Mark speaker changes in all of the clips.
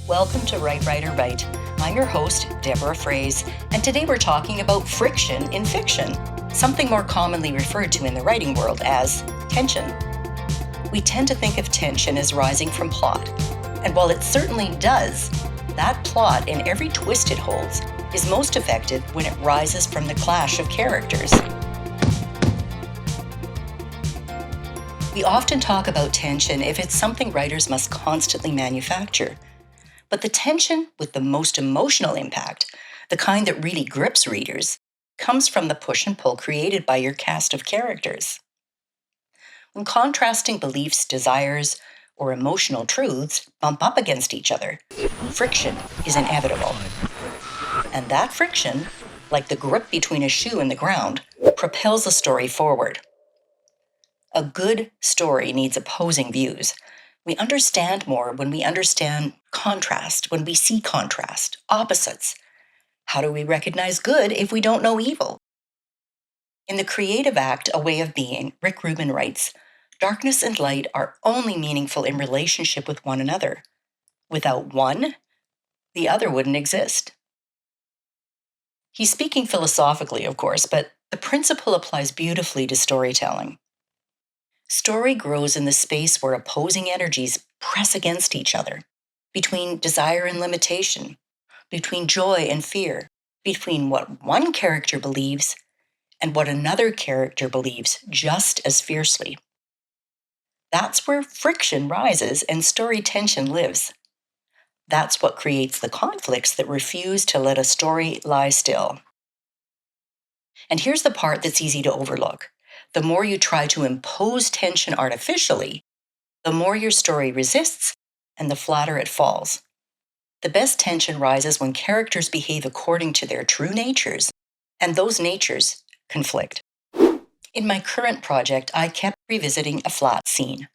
Speaker 1: Welcome to Write, Writer, Write. I'm your host, Deborah Froese, and today we're talking about friction in fiction, something more commonly referred to in the writing world as tension. We tend to think of tension as rising from plot, and while it certainly does, that plot and every twist it holds is most effective when it rises from the clash of characters. We often talk about tension if it's something writers must constantly manufacture. But the tension with the most emotional impact, the kind that really grips readers, comes from the push and pull created by your cast of characters. When contrasting beliefs, desires, or emotional truths bump up against each other, friction is inevitable. And that friction, like the grip between a shoe and the ground, propels a story forward. A good story needs opposing views. We understand more when we understand contrast, when we see contrast, opposites. How do we recognize good if we don't know evil? In The Creative Act, A Way of Being, Rick Rubin writes, "Darkness and light are only meaningful in relationship with one another. Without one, the other wouldn't exist." He's speaking philosophically, of course, but the principle applies beautifully to storytelling. Story grows in the space where opposing energies press against each other, between desire and limitation, between joy and fear, between what one character believes and what another character believes just as fiercely. That's where friction rises and story tension lives. That's what creates the conflicts that refuse to let a story lie still. And here's the part that's easy to overlook. The more you try to impose tension artificially, the more your story resists and the flatter it falls. The best tension rises when characters behave according to their true natures, and those natures conflict. In my current project, I kept revisiting a flat scene.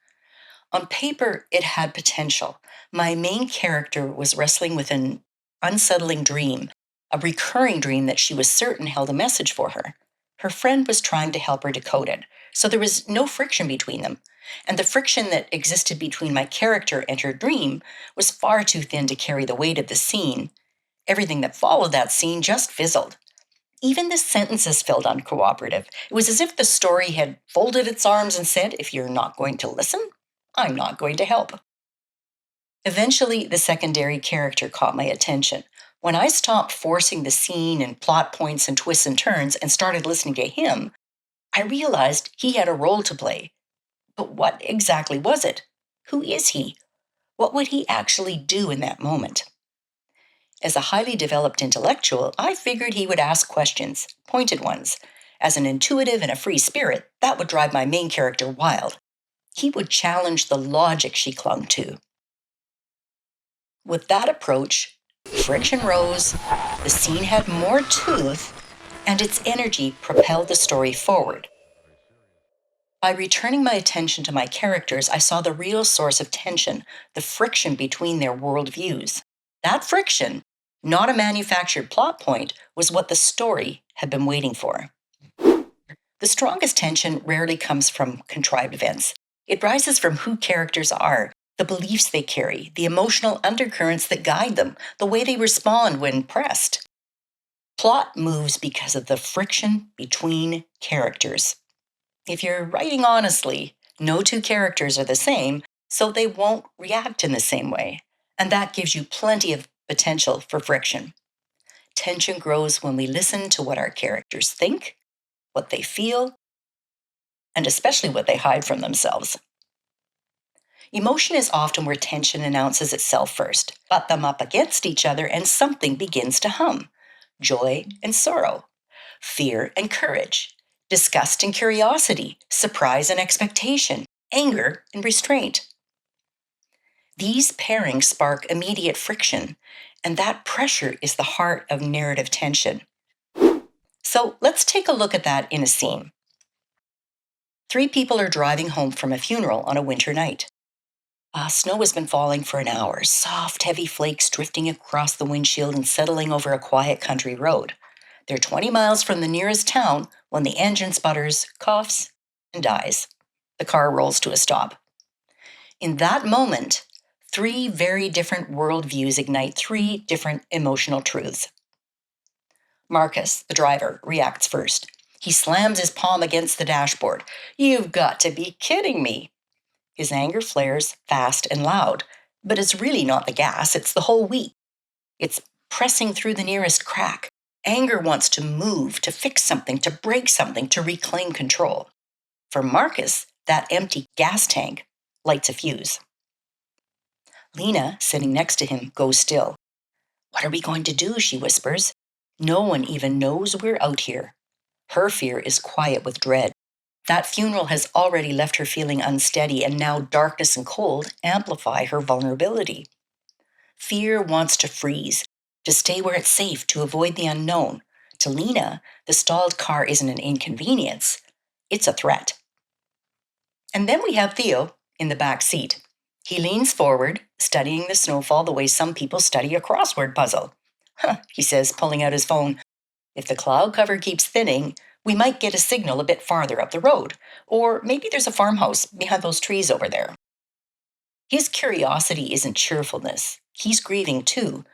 Speaker 1: On paper, it had potential. My main character was wrestling with an unsettling dream, a recurring dream that she was certain held a message for her. Her friend was trying to help her decode it, so there was no friction between them. And the friction that existed between my character and her dream was far too thin to carry the weight of the scene. Everything that followed that scene just fizzled. Even the sentences felt uncooperative. It was as if the story had folded its arms and said, "If you're not going to listen, I'm not going to help." Eventually, the secondary character caught my attention. When I stopped forcing the scene and plot points and twists and turns and started listening to him, I realized he had a role to play. But what exactly was it? Who is he? What would he actually do in that moment? As a highly developed intellectual, I figured he would ask questions, pointed ones. As an intuitive and a free spirit, that would drive my main character wild. He would challenge the logic she clung to. With that approach, friction rose, the scene had more tooth, and its energy propelled the story forward. By returning my attention to my characters, I saw the real source of tension, the friction between their worldviews. That friction, not a manufactured plot point, was what the story had been waiting for. The strongest tension rarely comes from contrived events. It rises from who characters are, the beliefs they carry, the emotional undercurrents that guide them, the way they respond when pressed. Plot moves because of the friction between characters. If you're writing honestly, no two characters are the same, so they won't react in the same way. And that gives you plenty of potential for friction. Tension grows when we listen to what our characters think, what they feel, and especially what they hide from themselves. Emotion is often where tension announces itself first. Butt them up against each other and something begins to hum. Joy and sorrow, fear and courage, disgust and curiosity, surprise and expectation, anger and restraint. These pairings spark immediate friction, and that pressure is the heart of narrative tension. So let's take a look at that in a scene. 3 people are driving home from a funeral on a winter night. Snow has been falling for an hour, soft, heavy flakes drifting across the windshield and settling over a quiet country road. They're 20 miles from the nearest town when the engine sputters, coughs, and dies. The car rolls to a stop. In that moment, 3 very different worldviews ignite 3 different emotional truths. Marcus, the driver, reacts first. He slams his palm against the dashboard. "You've got to be kidding me." His anger flares fast and loud, but it's really not the gas, it's the whole wheel. It's pressing through the nearest crack. Anger wants to move, to fix something, to break something, to reclaim control. For Marcus, that empty gas tank lights a fuse. Lena, sitting next to him, goes still. "What are we going to do?" she whispers. "No one even knows we're out here." Her fear is quiet with dread. That funeral has already left her feeling unsteady, and now darkness and cold amplify her vulnerability. Fear wants to freeze, to stay where it's safe, to avoid the unknown. To Lena, the stalled car isn't an inconvenience, it's a threat. And then we have Theo in the back seat. He leans forward, studying the snowfall the way some people study a crossword puzzle. "Huh," he says, pulling out his phone. "If the cloud cover keeps thinning, we might get a signal a bit farther up the road. Or maybe there's a farmhouse behind those trees over there." His curiosity isn't cheerfulness. He's grieving too.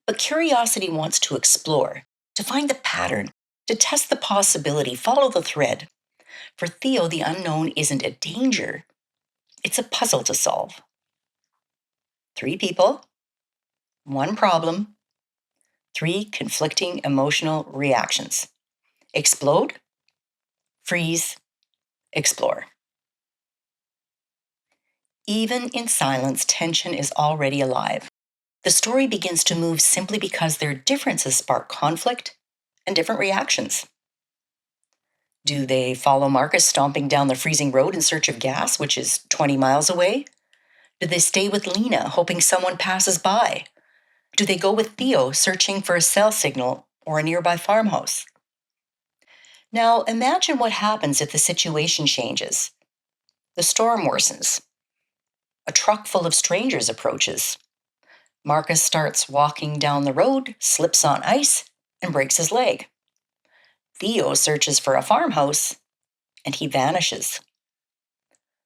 Speaker 1: But curiosity wants to explore, to find the pattern, to test the possibility, follow the thread. For Theo, the unknown isn't a danger. It's a puzzle to solve. 3 people, 1 problem, 3 conflicting emotional reactions. Explode, freeze, explore. Even in silence, tension is already alive. The story begins to move simply because their differences spark conflict and different reactions. Do they follow Marcus stomping down the freezing road in search of gas, which is 20 miles away? Do they stay with Lena, hoping someone passes by? Do they go with Theo, searching for a cell signal or a nearby farmhouse? Now, imagine what happens if the situation changes. The storm worsens. A truck full of strangers approaches. Marcus starts walking down the road, slips on ice, and breaks his leg. Theo searches for a farmhouse, and he vanishes.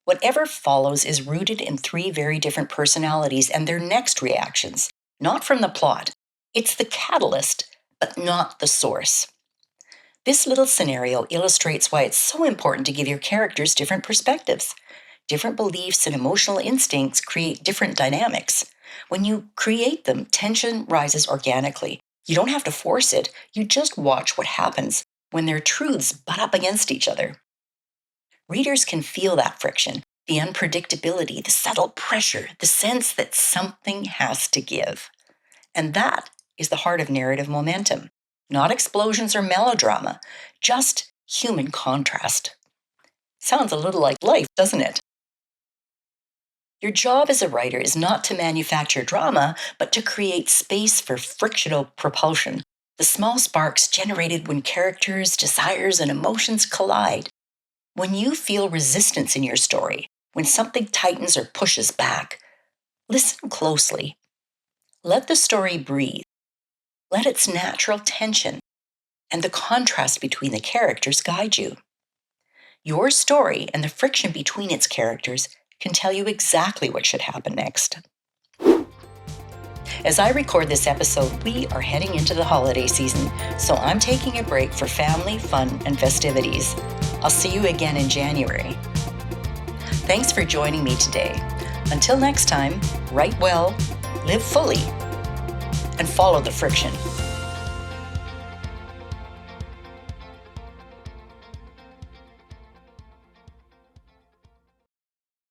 Speaker 1: Whatever follows is rooted in 3 very different personalities and their next reactions, not from the plot. It's the catalyst, but not the source. This little scenario illustrates why it's so important to give your characters different perspectives. Different beliefs and emotional instincts create different dynamics. When you create them, tension rises organically. You don't have to force it, you just watch what happens when their truths butt up against each other. Readers can feel that friction, the unpredictability, the subtle pressure, the sense that something has to give. And that is the heart of narrative momentum. Not explosions or melodrama, just human contrast. Sounds a little like life, doesn't it? Your job as a writer is not to manufacture drama, but to create space for frictional propulsion, the small sparks generated when characters, desires, and emotions collide. When you feel resistance in your story, when something tightens or pushes back, listen closely. Let the story breathe. Let its natural tension and the contrast between the characters guide you. Your story and the friction between its characters can tell you exactly what should happen next. As I record this episode, we are heading into the holiday season, so I'm taking a break for family, fun, and festivities. I'll see you again in January. Thanks for joining me today. Until next time, write well, live fully, and follow the friction.